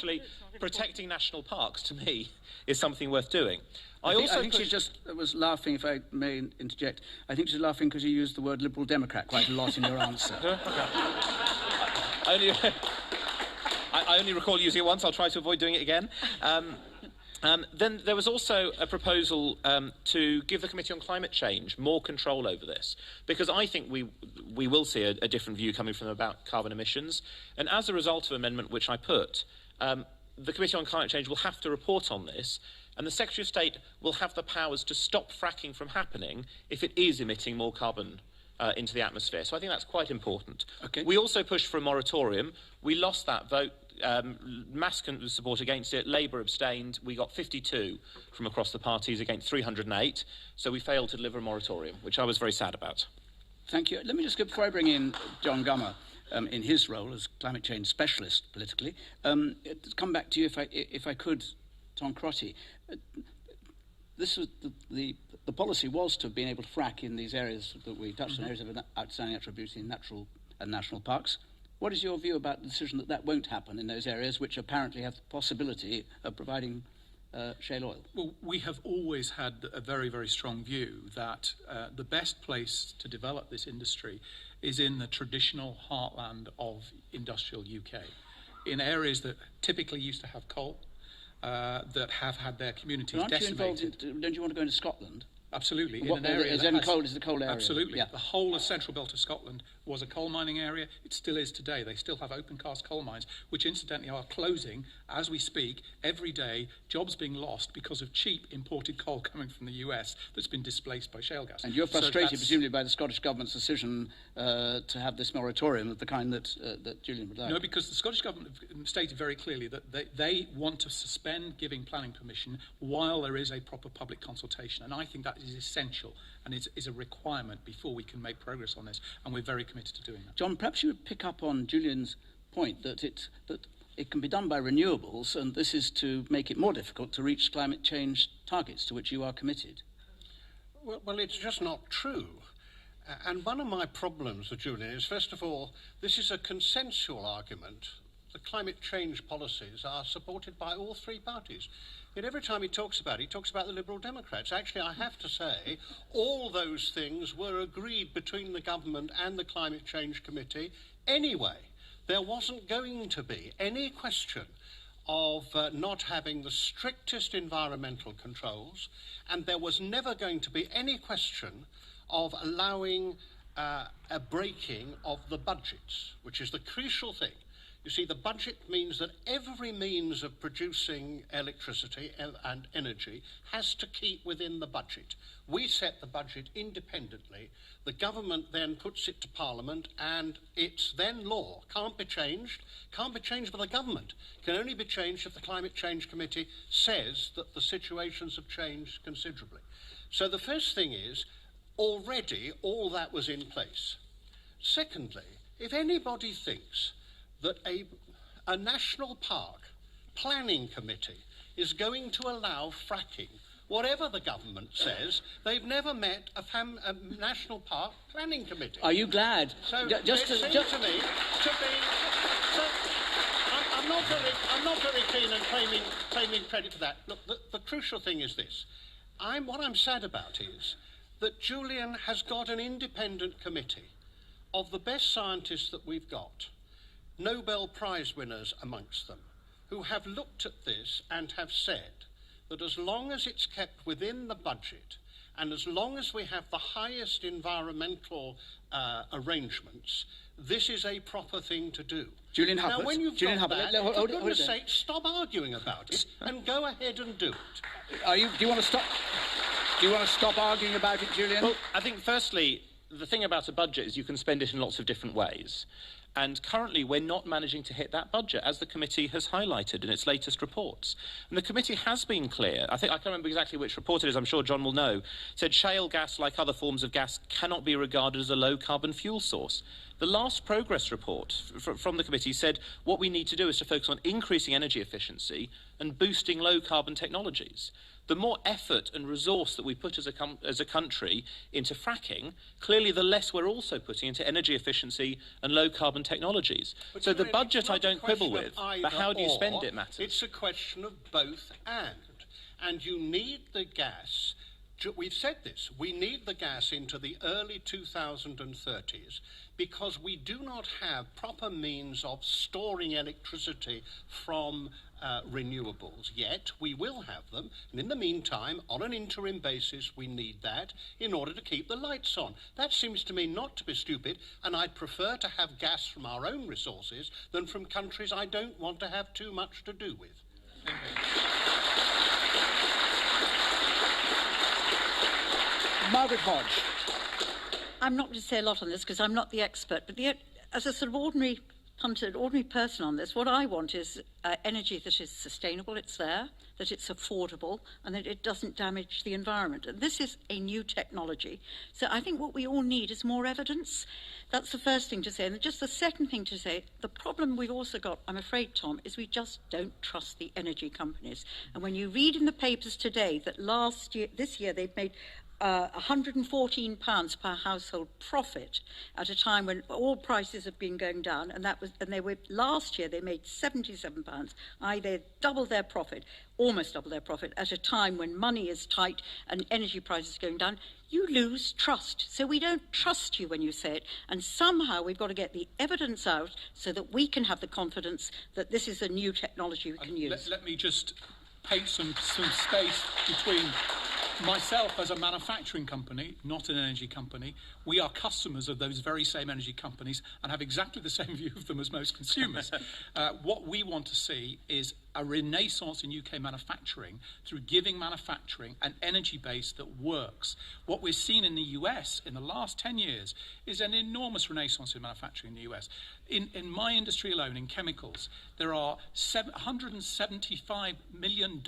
actually protecting national parks, to me, is something worth doing. I think she just was laughing, if I may interject. I think she's laughing because you used the word Liberal Democrat quite a lot in your answer. I only recall using it once. I'll try to avoid doing it again. Then there was also a proposal to give the Committee on Climate Change more control over this, because I think we will see a different view coming from them about carbon emissions. And as a result of amendment which I put, the Committee on Climate Change will have to report on this, and the Secretary of State will have the powers to stop fracking from happening if it is emitting more carbon into the atmosphere. So I think that's quite important. Okay. We also pushed for a moratorium. We lost that vote. Mass support against it. Labour abstained. We got 52 from across the parties against 308. So we failed to deliver a moratorium, which I was very sad about. Thank you. Let me just, before I bring in John Gummer, in his role as climate change specialist politically, come back to you if I could, Tom Crotty. This was the policy was to have been able to frack in these areas that we touched on, areas of outstanding natural beauty, natural and national parks. What is your view about the decision that won't happen in those areas which apparently have the possibility of providing shale oil? Well, we have always had a very, very strong view that the best place to develop this industry is in the traditional heartland of industrial UK, in areas that typically used to have coal, that have had their communities decimated. Don't you want to go into Scotland? Absolutely. In an area is the coal area. Absolutely. Yeah. The whole of central belt of Scotland was a coal mining area. It still is today. They still have open cast coal mines, which incidentally are closing as we speak every day. Jobs being lost because of cheap imported coal coming from the US that's been displaced by shale gas. And you're frustrated, presumably, by the Scottish Government's decision to have this moratorium of the kind that Julian would like. No, because the Scottish Government have stated very clearly that they want to suspend giving planning permission while there is a proper public consultation. And I think that is essential and is a requirement before we can make progress on this. And we're very committed to doing that. John, perhaps you would pick up on Julian's point that it can be done by renewables, and this is to make it more difficult to reach climate change targets to which you are committed. Well, it's just not true. And one of my problems with Julian is, first of all, this is a consensual argument. The climate change policies are supported by all three parties. Yet every time he talks about the Liberal Democrats. Actually, I have to say, all those things were agreed between the government and the Climate Change Committee anyway. There wasn't going to be any question of not having the strictest environmental controls, and there was never going to be any question of allowing a breaking of the budgets, which is the crucial thing. You see, the budget means that every means of producing electricity and energy has to keep within the budget. We set the budget independently. The government then puts it to Parliament, and it's then law. Can't be changed. Can't be changed by the government. Can only be changed if the Climate Change Committee says that the situations have changed considerably. So the first thing is, already all that was in place. Secondly, if anybody thinks that a national park planning committee is going to allow fracking, whatever the government says, they've never met a national park planning committee. Are you glad? So it seems to me to be. So I'm not very keen on claiming credit for that. Look, the crucial thing is this. What I'm sad about is that Julian has got an independent committee of the best scientists that we've got, Nobel Prize winners amongst them, who have looked at this and have said that as long as it's kept within the budget and as long as we have the highest environmental arrangements, this is a proper thing to do. Julian Hubbard. Now, when you've got that, for goodness sake, stop arguing about it and go ahead and do it. Do you want to stop? Do you want to stop arguing about it, Julian? Well, I think, firstly, the thing about a budget is you can spend it in lots of different ways. And currently, we're not managing to hit that budget, as the committee has highlighted in its latest reports. And the committee has been clear. I can't remember exactly which report it is, I'm sure John will know, said shale gas, like other forms of gas, cannot be regarded as a low-carbon fuel source. The last progress report from the committee said what we need to do is to focus on increasing energy efficiency and boosting low-carbon technologies. The more effort and resource that we put as a country into fracking, clearly the less we're also putting into energy efficiency and low-carbn technologies. But so the really, budget I don't quibble with, either but how do you or, spend it matters. It's a question of both and. And you need the gas. We've said this. We need the gas into the early 2030s because we do not have proper means of storing electricity from renewables yet. We will have them, and in the meantime, on an interim basis, we need that in order to keep the lights on. That seems to me not to be stupid, and I'd prefer to have gas from our own resources than from countries I don't want to have too much to do with. Margaret Hodge. I'm not going to say a lot on this because I'm not the expert, but as a sort of ordinary punter, ordinary person on this, what I want is energy that is sustainable, it's there, that it's affordable, and that it doesn't damage the environment. And this is a new technology. So I think what we all need is more evidence. That's the first thing to say. And just the second thing to say, the problem we've also got, I'm afraid, Tom, is we just don't trust the energy companies. And when you read in the papers today that this year they've made £114 per household profit at a time when all prices have been going down, and last year they made £77. They doubled their profit, almost double their profit, at a time when money is tight and energy prices are going down. You lose trust. So we don't trust you when you say it, and somehow we've got to get the evidence out so that we can have the confidence that this is a new technology we can use. Let me just paint some space between myself as a manufacturing company, not an energy company. We are customers of those very same energy companies and have exactly the same view of them as most consumers. What we want to see is a renaissance in UK manufacturing through giving manufacturing an energy base that works. What we've seen in the US in the last 10 years is an enormous renaissance in manufacturing in the US. In my industry alone, in chemicals, there are $175 million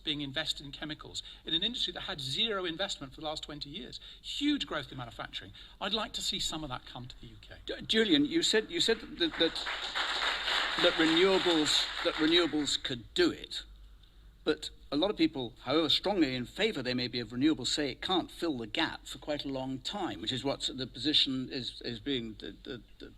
being invested in chemicals in an industry that had zero investment for the last 20 years. Huge growth in manufacturing. I'd like to see some of that come to the UK. Julian, you said that renewables could do it, but a lot of people, however strongly in favour they may be of renewables, say it can't fill the gap for quite a long time, which is what the position is being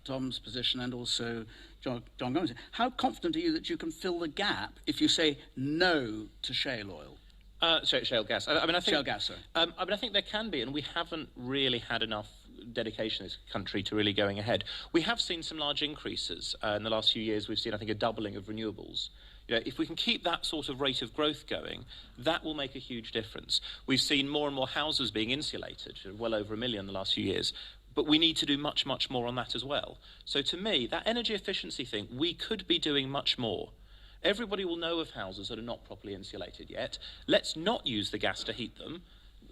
Tom's position and also John Gomez. How confident are you that you can fill the gap if you say no to shale oil? Shale gas. I think shale gas, sorry. I think there can be, and we haven't really had enough dedication in this country to really going ahead. We have seen some large increases in the last few years. We've seen, I think, a doubling of renewables. If we can keep that sort of rate of growth going, that will make a huge difference. We've seen more and more houses being insulated, well over 1 million in the last few years. But we need to do much, much more on that as well. So to me, that energy efficiency thing, we could be doing much more. Everybody will know of houses that are not properly insulated yet. Let's not use the gas to heat them.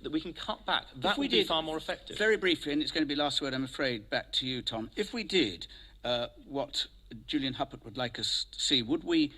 That we can cut back. That would be far more effective. Very briefly, and it's going to be last word, I'm afraid, back to you, Tom. If we did what Julian Huppert would like us to see, would we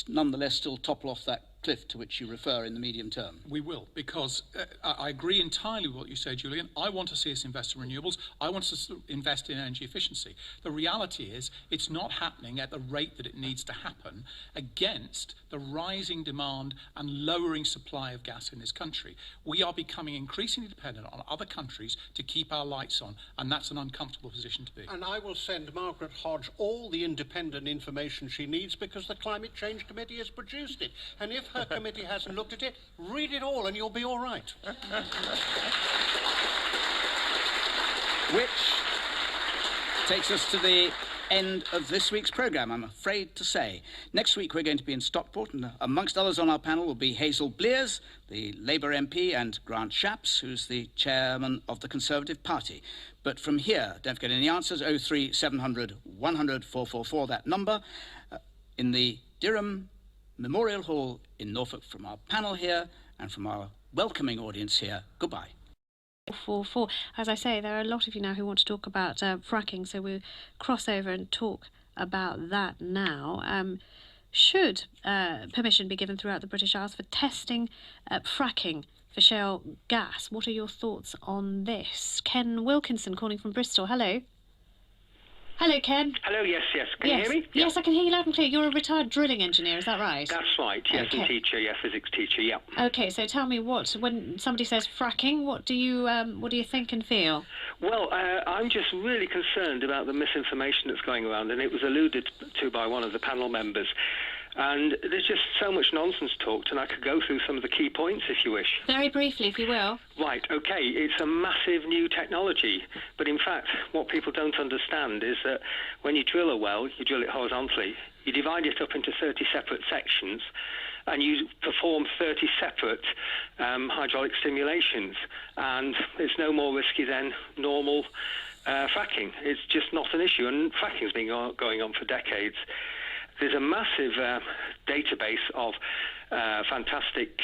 nonetheless still topple off that cliff to which you refer in the medium term? We will, because I agree entirely with what you say, Julian. I want to see us invest in renewables. I want us to invest in energy efficiency. The reality is it's not happening at the rate that it needs to happen against the rising demand and lowering supply of gas in this country. We are becoming increasingly dependent on other countries to keep our lights on, and that's an uncomfortable position to be. And I will send Margaret Hodge all the independent information she needs because the Climate Change Committee has produced it. And if her committee hasn't looked at it, read it all and you'll be all right. Which takes us to the end of this week's programme, I'm afraid to say. Next week we're going to be in Stockport, and amongst others on our panel will be Hazel Blears, the Labour MP, and Grant Shapps, who's the chairman of the Conservative Party. But from here, don't forget any answers, 03700 100 444, that number, in the Durham Memorial Hall in Norfolk. From our panel here and from our welcoming audience here, goodbye. 444. As I say, there are a lot of you now who want to talk about fracking, so we'll cross over and talk about that now. Should permission be given throughout the British Isles for testing fracking for shale gas? What are your thoughts on this? Ken Wilkinson calling from Bristol. Hello. Hello, Ken. Hello, yes. Can you hear me? Yes, I can hear you loud and clear. You're a retired drilling engineer, is that right? That's right, yes, Okay. and teacher, physics teacher, yeah. Okay, so tell me when somebody says fracking, what do you think and feel? Well, I'm just really concerned about the misinformation that's going around, and it was alluded to by one of the panel members. And there's just so much nonsense talked, and I could go through some of the key points if you wish. Very briefly, if you will. Right, okay, it's a massive new technology, but in fact, what people don't understand is that when you drill a well, you drill it horizontally, you divide it up into 30 separate sections, and you perform 30 separate hydraulic stimulations, and it's no more risky than normal fracking. It's just not an issue, and fracking's been going on for decades. There's a massive database of fantastic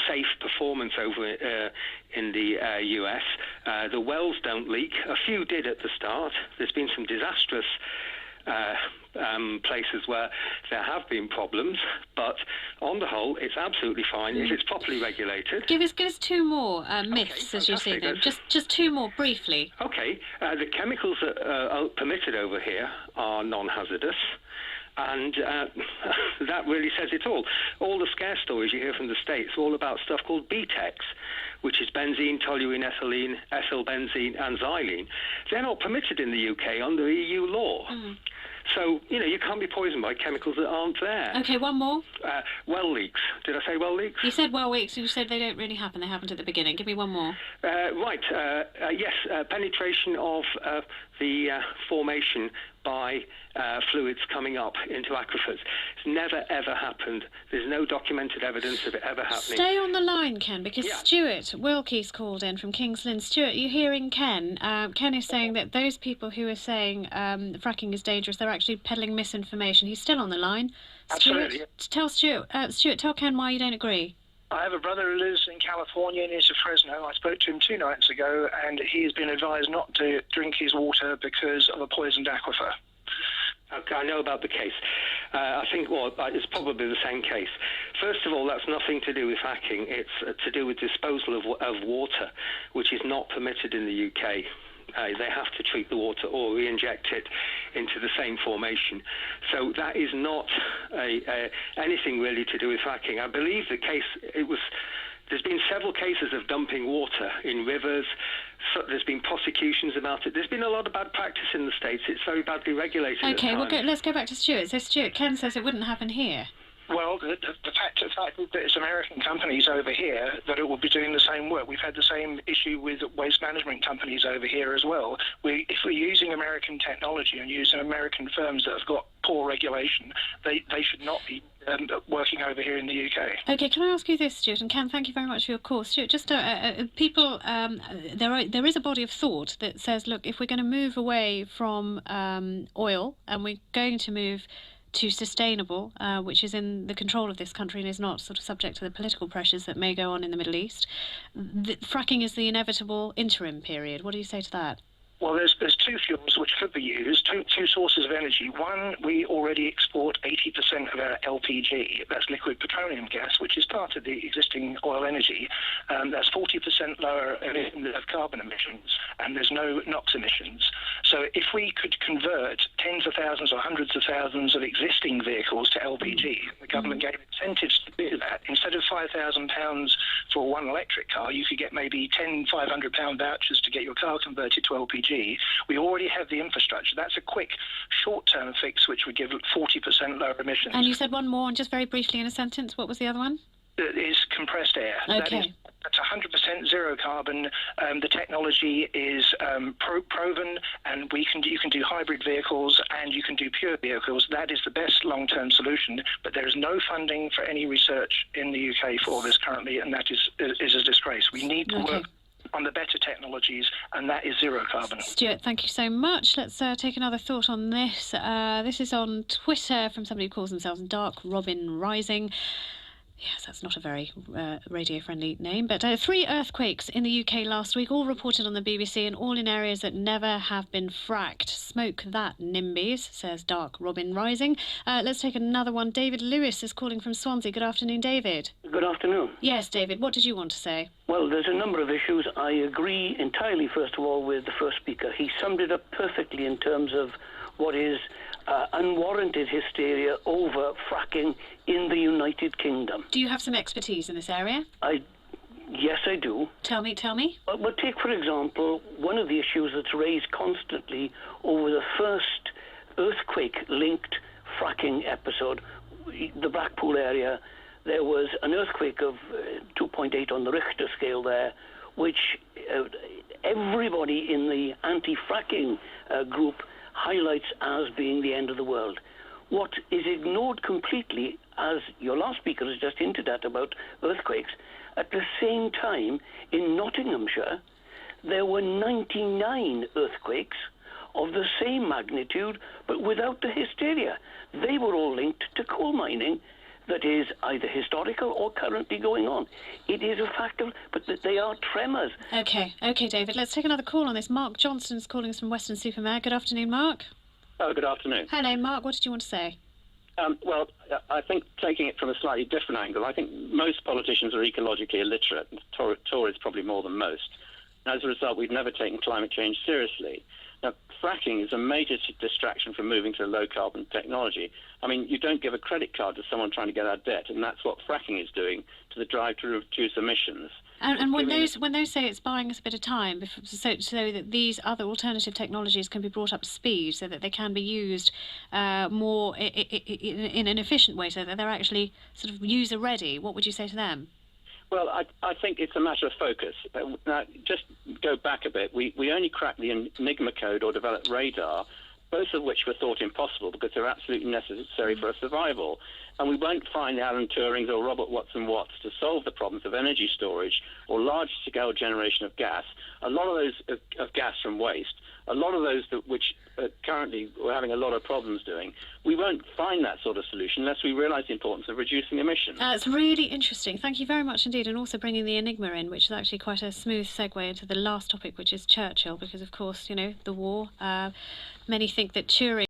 safe performance over in the US. The wells don't leak. A few did at the start. There's been some disastrous places where there have been problems, but on the whole, it's absolutely fine if it's properly regulated. Give us two more myths as you see them. Just two more briefly. Okay, the chemicals that are permitted over here are non-hazardous. And that really says it all. All the scare stories you hear from the States are all about stuff called BTEX, which is benzene, toluene, ethylene, ethylbenzene, and xylene. They're not permitted in the UK under EU law. So, you can't be poisoned by chemicals that aren't there. Okay, one more. Well leaks. Did I say well leaks? You said well leaks, and you said they don't really happen. They happened at the beginning. Give me one more. Right. Yes, penetration of the formation by fluids coming up into aquifers. It's never, ever happened. There's no documented evidence of it ever happening. Stay on the line, Ken, because Stuart Wilkie's called in from King's Lynn. Stuart, you hearing Ken? Ken is saying that those people who are saying fracking is dangerous, they're actually peddling misinformation. He's still on the line. Absolutely. Stuart, tell Ken why you don't agree. I have a brother who lives in California near to Fresno. I spoke to him 2 nights ago, and he has been advised not to drink his water because of a poisoned aquifer. Okay, I know about the case. I think, it's probably the same case. First of all, that's nothing to do with fracking. It's to do with disposal of water, which is not permitted in the UK. They have to treat the water or re-inject it into the same formation. So that is not anything really to do with fracking. I believe the case, there's been several cases of dumping water in rivers. So there's been prosecutions about it. There's been a lot of bad practice in the States. It's very badly regulated. Okay, let's go back to Stuart. So Stuart, Ken says it wouldn't happen here. Well, the fact is that it's American companies over here that it will be doing the same work. We've had the same issue with waste management companies over here as well. If we're using American technology and using American firms that have got poor regulation, they should not be working over here in the UK. Okay, can I ask you this, Stuart? And Ken, thank you very much for your call. Stuart, just people, there is a body of thought that says, look, if we're going to move away from oil and we're going to move to sustainable, which is in the control of this country and is not sort of subject to the political pressures that may go on in the Middle East, fracking is the inevitable interim period. What do you say to that? Well, there's 2 fuels which could be used, two sources of energy. One, we already export 80% of our LPG, that's liquid petroleum gas, which is part of the existing oil energy. That's 40% lower of carbon emissions, and there's no NOx emissions. So if we could convert tens of thousands or hundreds of thousands of existing vehicles to LPG, the government gave incentives to do that. Instead of £5,000 for one electric car, you could get maybe 10 £500 vouchers to get your car converted to LPG. We already have the infrastructure. That's a quick, short-term fix which would give 40% lower emissions. And you said one more, and just very briefly in a sentence, what was the other one? It is compressed air. Okay. That's 100% zero carbon. The technology is proven, and you can do hybrid vehicles and you can do pure vehicles. That is the best long-term solution, but there is no funding for any research in the UK for this currently, and that is a disgrace. We need to work on the better technologies, and that is zero carbon. Stuart, thank you so much. Let's take another thought on this. This is on Twitter from somebody who calls themselves Dark Robin Rising. Yes, that's not a very radio-friendly name. But 3 earthquakes in the UK last week, all reported on the BBC, and all in areas that never have been fracked. Smoke that, NIMBYs, says Dark Robin Rising. Let's take another one. David Lewis is calling from Swansea. Good afternoon, David. Good afternoon. Yes, David, what did you want to say? Well, there's a number of issues. I agree entirely, first of all, with the first speaker. He summed it up perfectly in terms of what is unwarranted hysteria over fracking in the United Kingdom. Do you have some expertise in this area? Yes, I do. Tell me. Well, take, for example, one of the issues that's raised constantly over the first earthquake-linked fracking episode, the Blackpool area. There was an earthquake of 2.8 on the Richter scale there, which everybody in the anti-fracking group highlights as being the end of the world. What is ignored completely, as your last speaker has just hinted at about earthquakes, at the same time, in Nottinghamshire, there were 99 earthquakes of the same magnitude, but without the hysteria. They were all linked to coal mining that is either historical or currently going on. It is a fact of, but they are tremors. Okay, David, let's take another call on this. Mark Johnston's calling us from Weston-super-Mare. Good afternoon, Mark. Oh, good afternoon. Hello, Mark. What did you want to say? Well, I think taking it from a slightly different angle, I think most politicians are ecologically illiterate, and Tories probably more than most. And as a result, we've never taken climate change seriously. Now, fracking is a major distraction from moving to a low-carbon technology. I mean, you don't give a credit card to someone trying to get out of debt, and that's what fracking is doing to the drive to reduce emissions. And when those say it's buying us a bit of time, so that these other alternative technologies can be brought up to speed, so that they can be used more in an efficient way, so that they're actually sort of user-ready, what would you say to them? Well, I think it's a matter of focus. Now, just go back a bit. We only cracked the Enigma code or developed radar, both of which were thought impossible because they're absolutely necessary for our survival. And we won't find Alan Turing's or Robert Watson Watts to solve the problems of energy storage or large-scale generation of gas. A lot of those of gas from waste, a lot of those which currently we're having a lot of problems doing, we won't find that sort of solution unless we realise the importance of reducing emissions. It's really interesting. Thank you very much indeed, and also bringing the Enigma in, which is actually quite a smooth segue into the last topic, which is Churchill, because, of course, you know, the war. Many think that Turing